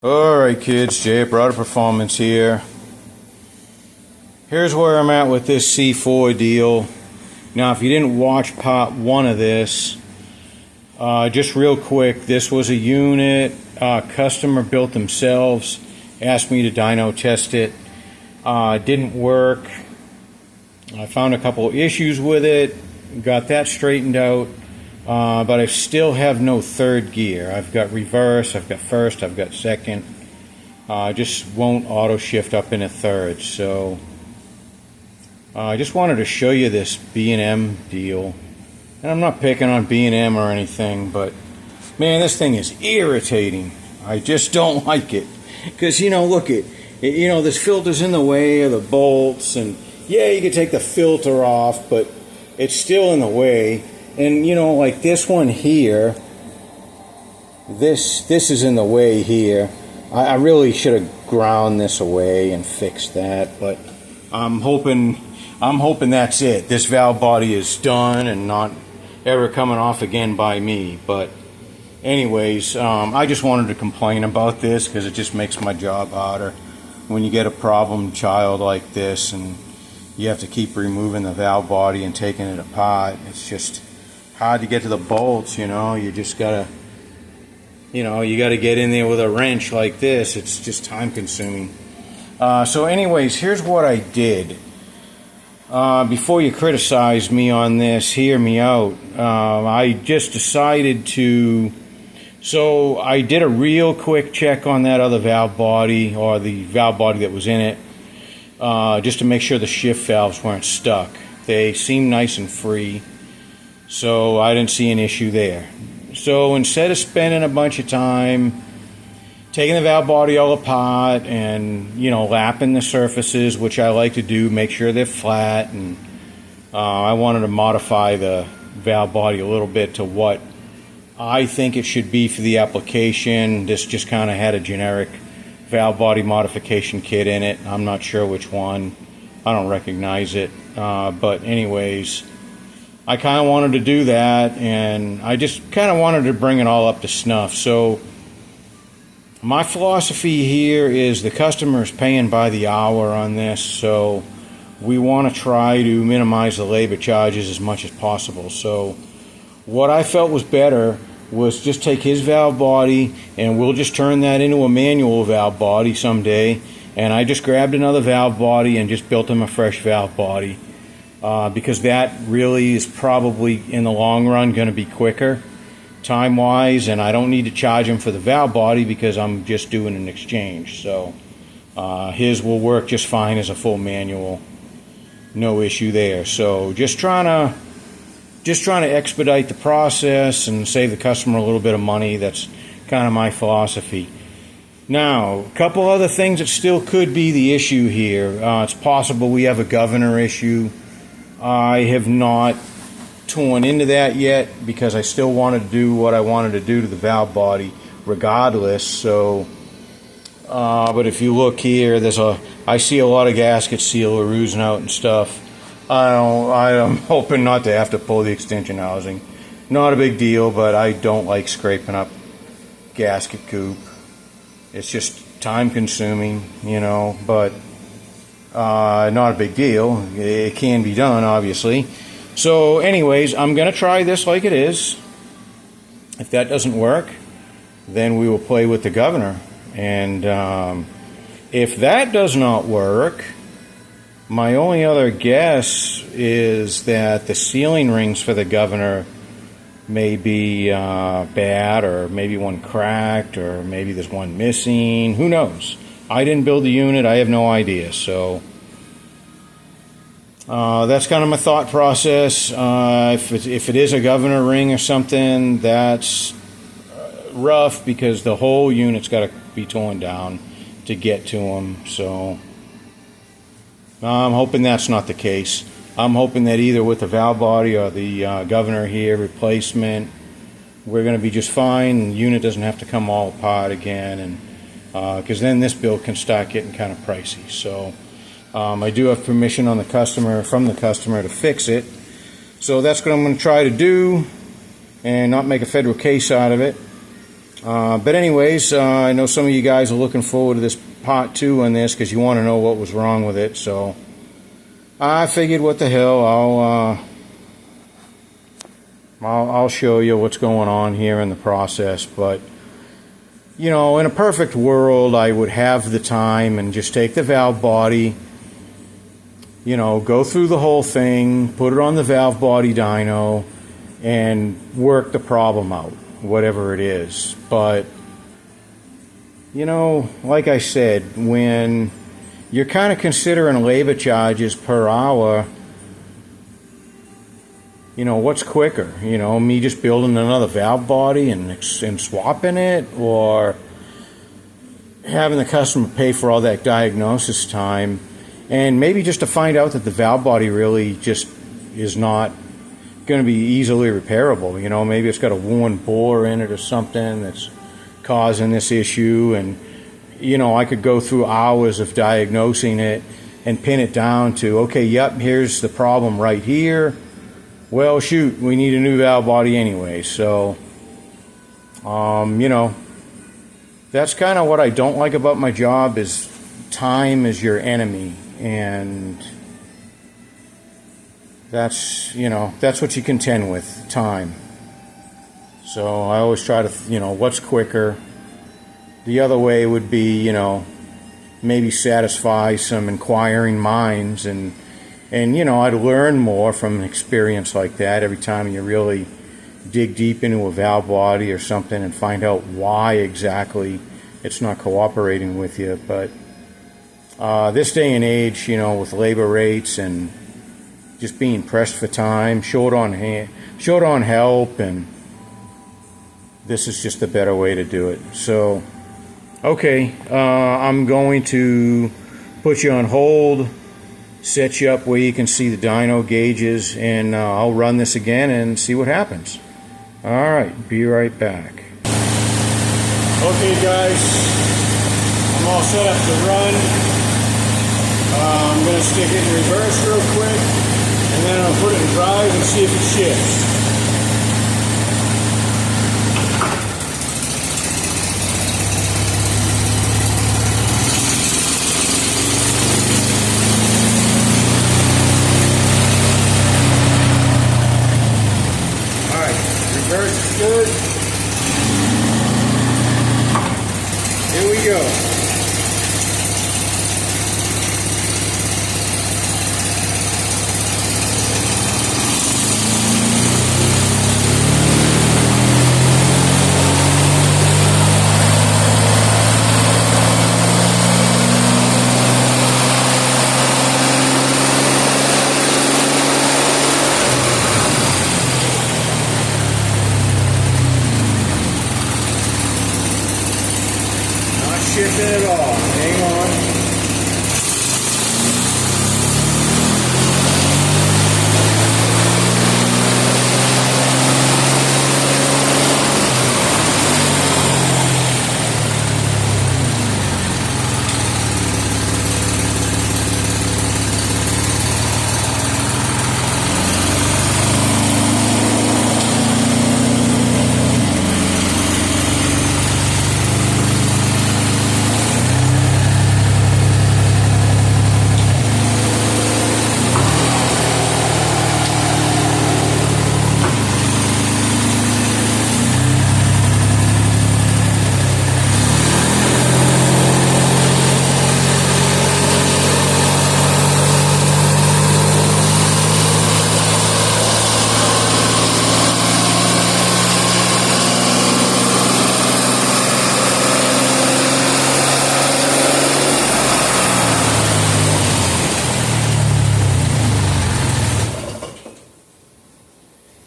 Alright kids, Jay at Broader Performance here. Here's where I'm at with this C4 deal. Now if you didn't watch part 1 of this, just real quick, this was a unit customer built themselves, asked me to dyno test it. Didn't work. I found a couple of issues with it, got that straightened out. But I still have no third gear. I've got reverse, I've got first, I've got second. Just won't auto shift up into third. So I just wanted to show you this B&M deal. And I'm not picking on B&M or anything, but man, this thing is irritating. I just don't like it. Because, look at, this filter's in the way of the bolts, and yeah, you can take the filter off, but it's still in the way. And like this one here, this is in the way here. I really should have ground this away and fixed that, but I'm hoping that's it. This valve body is done and not ever coming off again by me. But anyways, I just wanted to complain about this because it just makes my job harder when you get a problem child like this and you have to keep removing the valve body and taking it apart. It's just hard to get to the bolts, you just gotta you gotta get in there with a wrench like this. It's just time consuming. So anyways, here's what I did. Before you criticize me on this, hear me out. I just decided so I did a real quick check on that other valve body, or the valve body that was in it, just to make sure the shift valves weren't stuck. They seem nice and free. So I didn't see an issue there. So instead of spending a bunch of time taking the valve body all apart and lapping the surfaces, which I like to do, make sure they're flat, and I wanted to modify the valve body a little bit to what I think it should be for the application. This just kind of had a generic valve body modification kit in it. I'm not sure which one. I don't recognize it. But anyways, I kind of wanted to do that, and I just kind of wanted to bring it all up to snuff. So my philosophy here is the customer is paying by the hour on this, so we want to try to minimize the labor charges as much as possible. So what I felt was better was just take his valve body, and we'll just turn that into a manual valve body someday. And I just grabbed another valve body and just built him a fresh valve body. Because that really is probably in the long run going to be quicker time wise, and I don't need to charge him for the valve body because I'm just doing an exchange. So his will work just fine as a full manual, no issue there. So just trying to expedite the process and save the customer a little bit of money. That's kind of my philosophy. Now, a couple other things that still could be the issue here. It's possible we have a governor issue. I have not torn into that yet because I still wanted to do what I wanted to do to the valve body regardless. So, but if you look here, I see a lot of gasket sealer oozing out and stuff. I'm hoping not to have to pull the extension housing. Not a big deal, but I don't like scraping up gasket coop. It's just time consuming, but not a big deal. It can be done, obviously. So anyways, I'm going to try this like it is. If that doesn't work, then we will play with the governor. And if that does not work, my only other guess is that the sealing rings for the governor may be bad, or maybe one cracked, or maybe there's one missing. Who knows? I didn't build the unit. I have no idea. So that's kind of my thought process. If it is a governor ring or something, that's rough because the whole unit's got to be torn down to get to them. So I'm hoping that's not the case. I'm hoping that either with the valve body or the governor here replacement, we're going to be just fine. The unit doesn't have to come all apart again, and because then this build can start getting kind of pricey. So I do have permission from the customer to fix it. So that's what I'm going to try to do and not make a federal case out of it. But anyways, I know some of you guys are looking forward to this part 2 on this because you want to know what was wrong with it. So I figured, what the hell, I'll show you what's going on here in the process. But you know, in a perfect world, I would have the time and just take the valve body, you know, go through the whole thing, put it on the valve body dyno, and work the problem out, whatever it is. But, you know, like I said, when you're kind of considering labor charges per hour, you know, what's quicker? You know, me just building another valve body and swapping it, or having the customer pay for all that diagnosis time, and maybe just to find out that the valve body really just is not going to be easily repairable. You know, maybe it's got a worn bore in it or something that's causing this issue, and you know, I could go through hours of diagnosing it and pin it down to, okay, yep, here's the problem right here. Well, shoot, we need a new valve body anyway. So, you know, that's kind of what I don't like about my job, is time is your enemy. And that's, you know, that's what you contend with, time. So I always try to, you know, what's quicker. The other way would be, you know, maybe satisfy some inquiring minds, and you know, I'd learn more from an experience like that every time you really dig deep into a valve body or something and find out why exactly it's not cooperating with you. But this day and age, you know, with labor rates and just being pressed for time, short on help, and this is just a better way to do it. So, okay, I'm going to put you on hold, set you up where you can see the dyno gauges, and I'll run this again and see what happens. Alright, be right back. Okay guys, I'm all set up to run. I'm going to stick it in reverse real quick, and then I'll put it in drive and see if it shifts. Good. Here we go. Shifting it all. Hang on.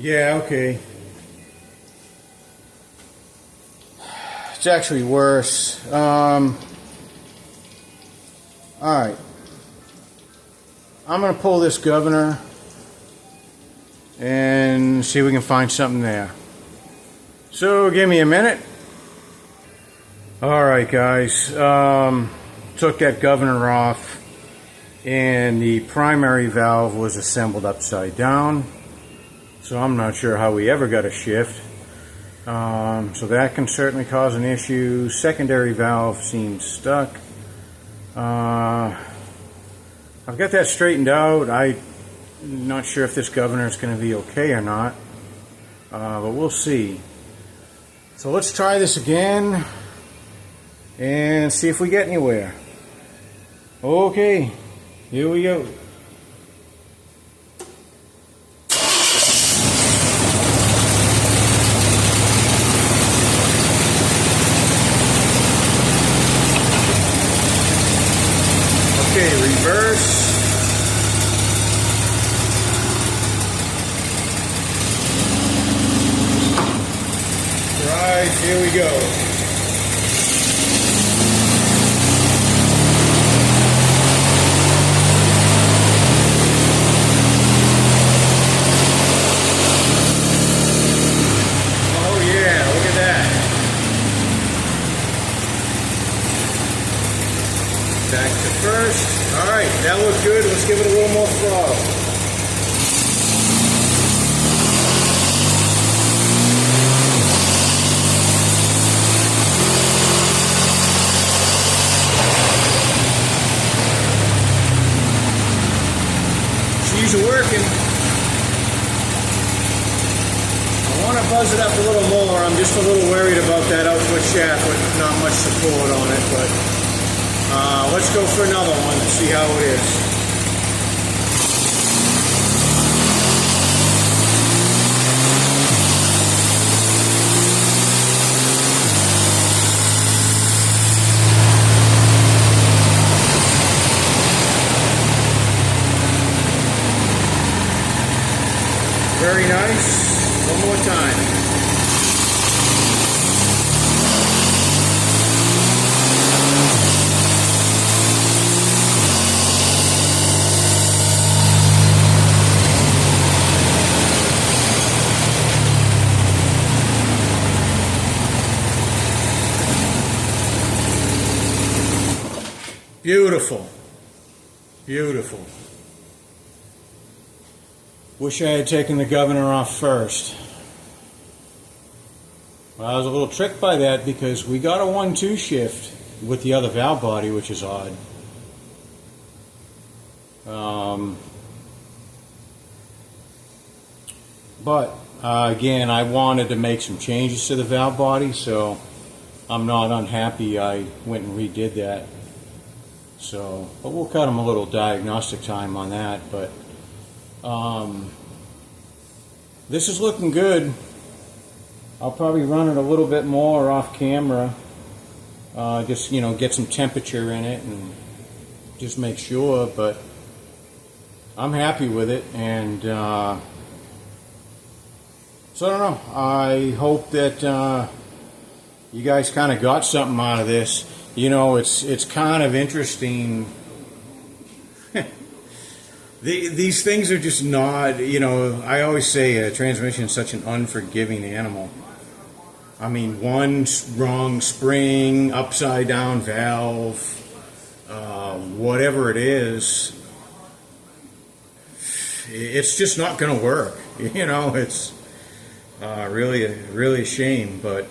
Yeah, okay. It's actually worse. Alright. I'm going to pull this governor and see if we can find something there. So, give me a minute. Alright, guys. Took that governor off, and the primary valve was assembled upside down. So I'm not sure how we ever got a shift. So that can certainly cause an issue. Secondary valve seems stuck. I've got that straightened out. I'm not sure if this governor is going to be okay or not, but we'll see. So let's try this again and see if we get anywhere. Okay, here we go. Okay, reverse. Right, here we go. Oh yeah, look at that. Back to first. Alright, that looked good. Let's give it a little more throttle. She's working. I want to buzz it up a little more. I'm just a little worried about that output shaft with not much support on it, but let's go for another one and see how it is. Very nice. One more time. Beautiful. Beautiful. Wish I had taken the governor off first. Well, I was a little tricked by that because we got a 1-2 shift with the other valve body, which is odd. But again, I wanted to make some changes to the valve body, so I'm not unhappy I went and redid that. So, but we'll cut them a little diagnostic time on that. But this is looking good. I'll probably run it a little bit more off camera. Just, you know, get some temperature in it and just make sure. But I'm happy with it, and so I don't know. I hope that you guys kind of got something out of this. You know, it's kind of interesting. These things are just not, you know, I always say a transmission is such an unforgiving animal. I mean, one wrong spring, upside down valve, whatever it is, it's just not going to work. You know, it's really a shame, but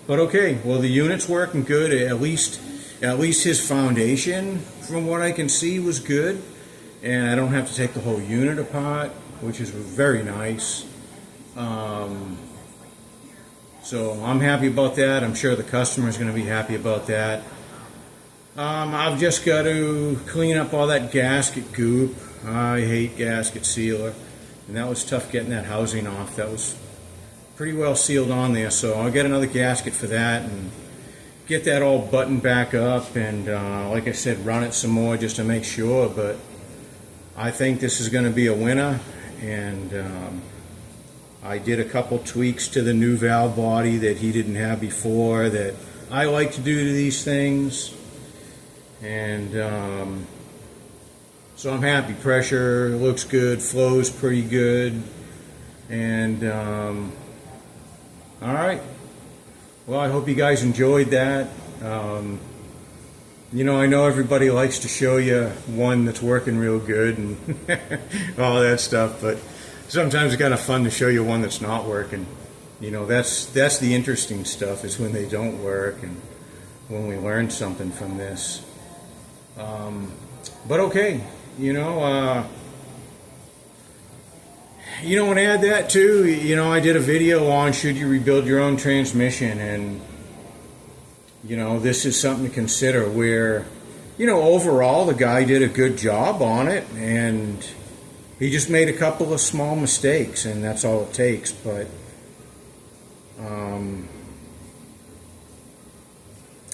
okay. Well, the unit's working good. At least his foundation, from what I can see, was good, and I don't have to take the whole unit apart, which is very nice. So I'm happy about that. I'm sure the customer is going to be happy about that. I've just got to clean up all that gasket goop. I hate gasket sealer, and that was tough getting that housing off. That was pretty well sealed on there, so I'll get another gasket for that and get that all buttoned back up, and like I said, run it some more just to make sure. But I think this is going to be a winner, and I did a couple tweaks to the new valve body that he didn't have before that I like to do to these things, and so I'm happy. Pressure looks good, flows pretty good, and all right. Well, I hope you guys enjoyed that. You know, I know everybody likes to show you one that's working real good and all that stuff, but sometimes it's kind of fun to show you one that's not working. You know, that's the interesting stuff, is when they don't work and when we learn something from this. But okay, you know, and add that too, you know, I did a video on should you rebuild your own transmission, and, you know, this is something to consider where, you know, overall the guy did a good job on it, and he just made a couple of small mistakes, and that's all it takes. But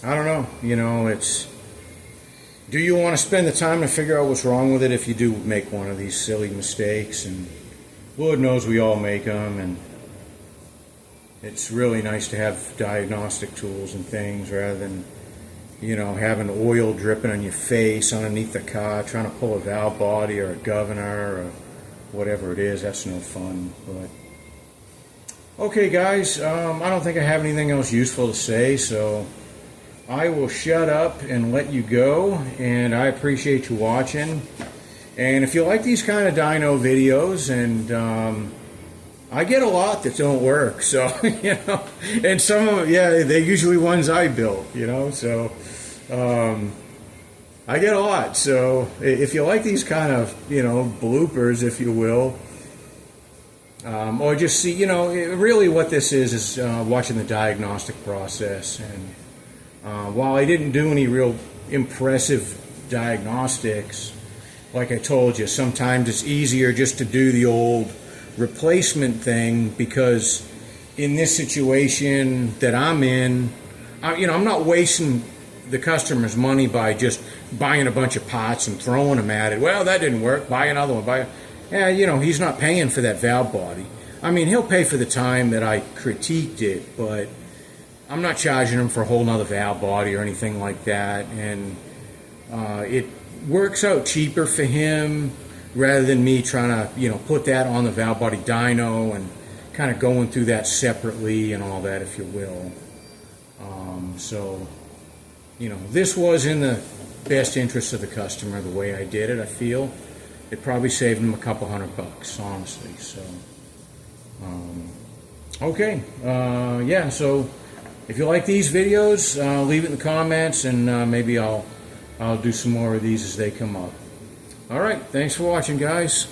I don't know, you know, it's, do you want to spend the time to figure out what's wrong with it if you do make one of these silly mistakes? And Lord knows we all make them, and it's really nice to have diagnostic tools and things rather than, you know, having oil dripping on your face underneath the car, trying to pull a valve body or a governor or whatever it is. That's no fun. But okay, guys, I don't think I have anything else useful to say, so I will shut up and let you go, and I appreciate you watching. And if you like these kind of dyno videos, and I get a lot that don't work, so, you know, and some of them, yeah, they're usually ones I built, you know, so I get a lot. So if you like these kind of, you know, bloopers, if you will, or just see, you know, really what this is watching the diagnostic process. And while I didn't do any real impressive diagnostics, like I told you, sometimes it's easier just to do the old replacement thing, because in this situation that I'm in, you know, I'm not wasting the customer's money by just buying a bunch of pots and throwing them at it. Well, that didn't work. Buy another one. Yeah, you know, he's not paying for that valve body. I mean, he'll pay for the time that I critiqued it, but I'm not charging him for a whole nother valve body or anything like that. And it works out cheaper for him rather than me trying to, you know, put that on the valve body dyno and kind of going through that separately and all that, if you will. So, you know, this was in the best interest of the customer the way I did it. I feel it probably saved him a couple $100, honestly. So, okay, yeah. So, if you like these videos, leave it in the comments, and maybe I'll do some more of these as they come up. All right, thanks for watching, guys.